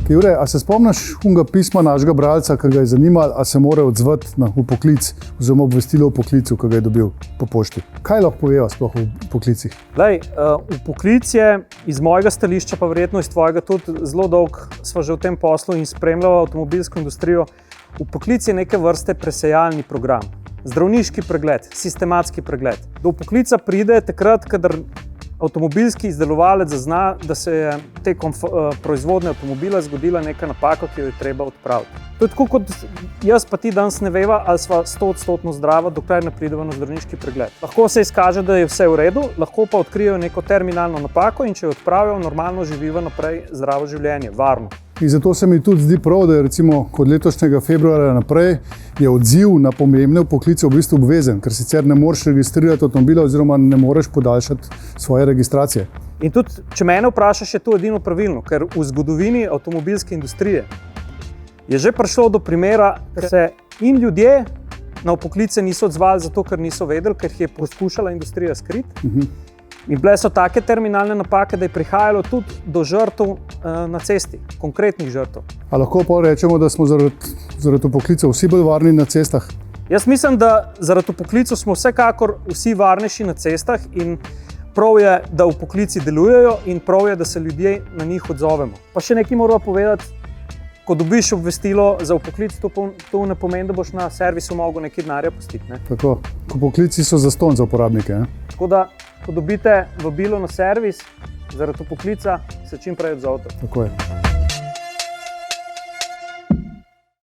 Jure, a se spomniš unga pisma našega bralca, ki ga je zanimalo, a se mora odzvati na poklic oziroma obvestilo o poklicu, ki ga je dobil po pošti? Kaj lahko poveva sploh o poklicih? Lej, v poklic je iz mojega stališča, pa verjetno iz tvojega tudi zelo dolg, sva že v tem poslu in spremljala avtomobilsko industrijo. V poklic je neke vrste presejalni program. Zdravniški pregled, sistematski pregled. Do poklica pride takrat, kadar avtomobilski izdelovalec zazna, da se je tekom proizvodnje avtomobila zgodila neka napaka, ki jo je treba odpraviti. To je tako kot jaz pa ti danes ne veva, ali sva 100% zdrava, dokler ne prideva na zdravniški pregled. Lahko se izkaže, da je vse v redu, lahko pa odkrijejo neko terminalno napako in če jo odpravijo, normalno živiva naprej zdravo življenje, varno. In zato se mi tudi zdi prav, da je recimo od letošnjega februarja naprej je odziv na pomembne poklice v bistvu obvezen, ker sicer ne moreš registrirati avtomobila oziroma ne moreš podaljšati svoje registracije. In tudi, če mene vprašaš, je to edino pravilno, ker v zgodovini avtomobilske industrije je že prišlo do primera, da se in ljudje na poklice niso odzvali zato, ker niso vedeli, ker jih je poskušala industrija skriti. In bile so take terminalne napake, da je prihajalo tudi do žrtev na cesti, konkretnih žrtev. A lahko pa rečemo, da smo zaradi poklicev vsi bolj varni na cestah? Jaz mislim, da zaradi poklicev smo vsekakor vsi varnejši na cestah in prav je, da v poklici delujejo in prav je, da se ljudje na njih odzovemo. Pa še nekaj moramo povedati, ko dobiš obvestilo za vpoklic, to ne pomeni, da boš na servisu mogel nekaj denarja pustiti. Ne? Tako, ko poklici so zastonj za uporabnike. Ne? Tako da, ko dobite vabilo na servis zaradi vpoklica, se čim prej odzovete. Tako je.